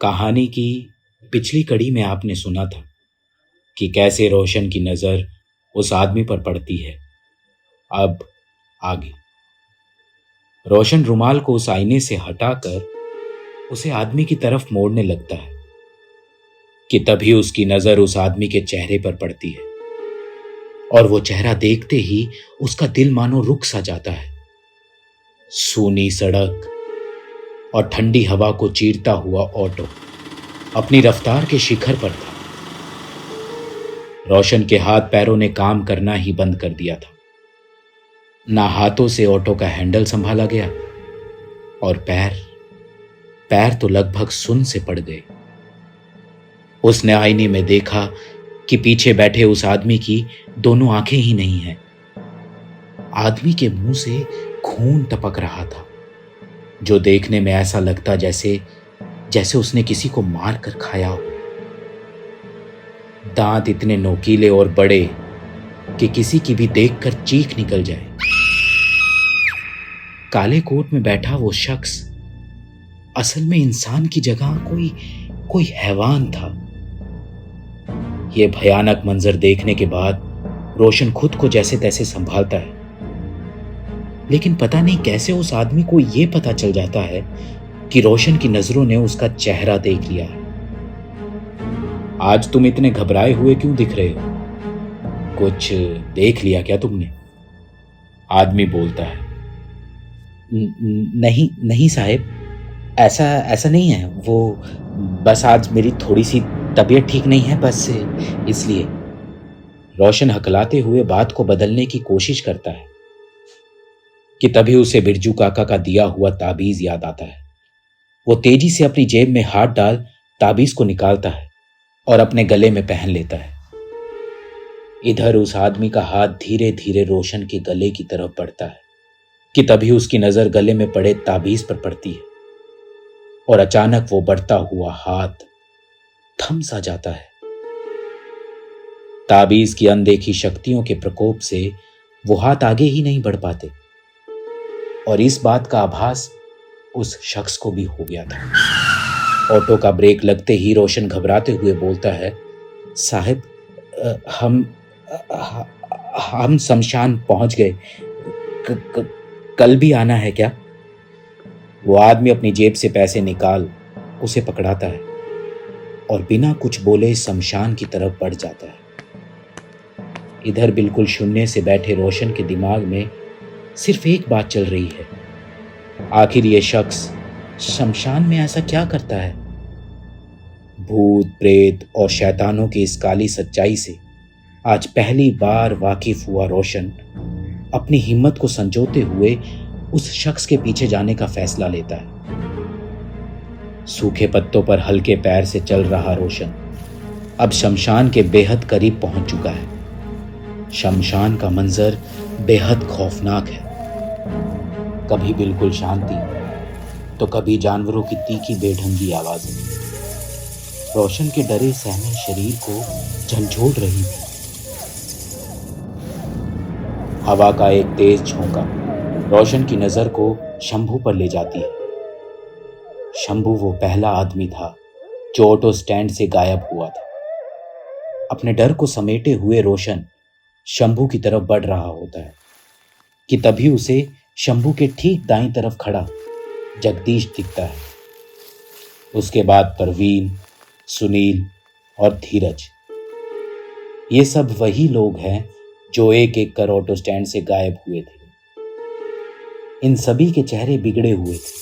कहानी की पिछली कड़ी में आपने सुना था कि कैसे रोशन की नजर उस आदमी पर पड़ती है। अब आगे रोशन रुमाल को उस आईने से हटाकर उसे आदमी की तरफ मोड़ने लगता है कि तभी उसकी नजर उस आदमी के चेहरे पर पड़ती है और वो चेहरा देखते ही उसका दिल मानो रुक सा जाता है। सूनी सड़क और ठंडी हवा को चीरता हुआ ऑटो अपनी रफ्तार के शिखर पर था। रोशन के हाथ पैरों ने काम करना ही बंद कर दिया था। ना हाथों से ऑटो का हैंडल संभाला गया और पैर तो लगभग सुन्न से पड़ गए। उसने आईने में देखा कि पीछे बैठे उस आदमी की दोनों आंखें ही नहीं हैं। आदमी के मुंह से खून टपक रहा था, जो देखने में ऐसा लगता जैसे उसने किसी को मार कर खाया हो। दांत इतने नोकीले और बड़े कि किसी की भी देखकर चीख निकल जाए। काले कोट में बैठा वो शख्स असल में इंसान की जगह कोई हैवान था। यह भयानक मंजर देखने के बाद रोशन खुद को जैसे तैसे संभालता है, लेकिन पता नहीं कैसे उस आदमी को यह पता चल जाता है कि रोशन की नजरों ने उसका चेहरा देख लिया है। आज तुम इतने घबराए हुए क्यों दिख रहे हो? कुछ देख लिया क्या तुमने? आदमी बोलता है। नहीं नहीं साहब, ऐसा नहीं है। वो बस आज मेरी थोड़ी सी तबीयत ठीक नहीं है, बस इसलिए। रोशन हकलाते हुए बात को बदलने की कोशिश करता है कि तभी उसे बिरजू काका का दिया हुआ ताबीज याद आता है। वो तेजी से अपनी जेब में हाथ डाल ताबीज को निकालता है और अपने गले में पहन लेता है। इधर उस आदमी का हाथ धीरे धीरे रोशन के गले की तरफ बढ़ता है कि तभी उसकी नजर गले में पड़े ताबीज पर पड़ती है और अचानक वो बढ़ता हुआ हाथ थम सा जाता है। ताबीज की अनदेखी शक्तियों के प्रकोप से वो हाथ आगे ही नहीं बढ़ पाते और इस बात का आभास उस शख्स को भी हो गया था। ऑटो का ब्रेक लगते ही रोशन घबराते हुए बोलता है, साहब, हम शमशान पहुंच गए। कल भी आना है क्या? वो आदमी अपनी जेब से पैसे निकाल उसे पकड़ाता है और बिना कुछ बोले शमशान की तरफ बढ़ जाता है। इधर बिल्कुल शून्य से बैठे रोशन के दिमाग में सिर्फ एक बात चल रही है, आखिर ये शख्स शमशान में ऐसा क्या करता है? भूत प्रेत और शैतानों की इस काली सच्चाई से आज पहली बार वाकिफ हुआ रोशन अपनी हिम्मत को संजोते हुए उस शख्स के पीछे जाने का फैसला लेता है। सूखे पत्तों पर हल्के पैर से चल रहा रोशन अब शमशान के बेहद करीब पहुंच चुका है। शमशान का मंजर बेहद खौफनाक है। कभी बिल्कुल शांति तो कभी जानवरों की तीखी बेढंगी आवाजें रोशन के डरे सहमे शरीर को झंझोड़ रही थी। हवा का एक तेज झोंका रोशन की नजर को शंभू पर ले जाती है। शंभू वो पहला आदमी था जो ऑटो स्टैंड से गायब हुआ था। अपने डर को समेटे हुए रोशन शंभू की तरफ बढ़ रहा होता है कि तभी उसे शंभू के ठीक दाईं तरफ खड़ा जगदीश दिखता है। उसके बाद परवीन, सुनील और धीरज, ये सब वही लोग हैं जो एक एक कर ऑटो स्टैंड से गायब हुए थे। इन सभी के चेहरे बिगड़े हुए थे,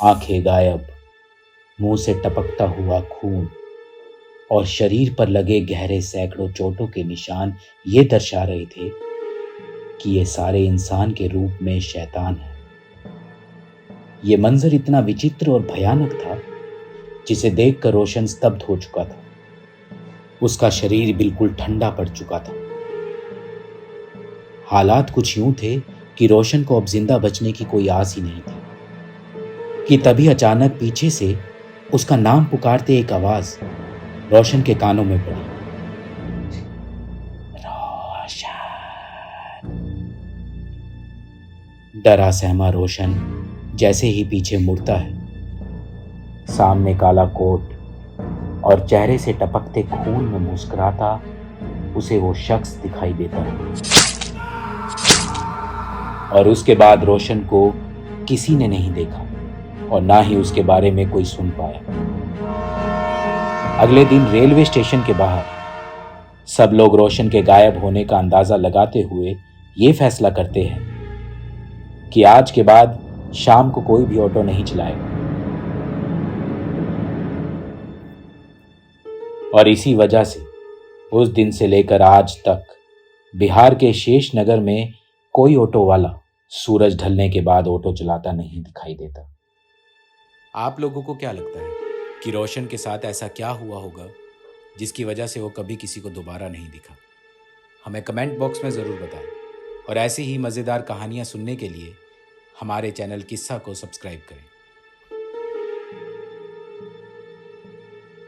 आंखें गायब, मुंह से टपकता हुआ खून और शरीर पर लगे गहरे सैकड़ों चोटों के निशान ये दर्शा रहे थे कि ये सारे इंसान के रूप में शैतान हैं। ये मंजर इतना विचित्र और भयानक था जिसे देखकर रोशन स्तब्ध हो चुका था। उसका शरीर बिल्कुल ठंडा पड़ चुका था। हालात कुछ यूं थे कि रोशन को अब जिंदा बचने की कोई आस ही नहीं थी कि तभी अचानक पीछे से उसका नाम पुकारते एक आवाज रोशन के कानों में पड़ी। रोशन। डरा सहमा रोशन जैसे ही पीछे मुड़ता है सामने काला कोट और चेहरे से टपकते खून में मुस्कुराता उसे वो शख्स दिखाई देता है। और उसके बाद रोशन को किसी ने नहीं देखा और ना ही उसके बारे में कोई सुन पाया। अगले दिन रेलवे स्टेशन के बाहर सब लोग रोशन के गायब होने का अंदाजा लगाते हुए ये फैसला करते हैं कि आज के बाद शाम को कोई भी ऑटो नहीं चलाएगा। और इसी वजह से उस दिन से लेकर आज तक बिहार के शेष नगर में कोई ऑटो वाला सूरज ढलने के बाद ऑटो चलाता नहीं दिखाई देता। आप लोगों को क्या लगता है कि रोशन के साथ ऐसा क्या हुआ होगा जिसकी वजह से वो कभी किसी को दोबारा नहीं दिखा? हमें कमेंट बॉक्स में ज़रूर बताएं और ऐसी ही मज़ेदार कहानियाँ सुनने के लिए हमारे चैनल किस्सा को सब्सक्राइब करें।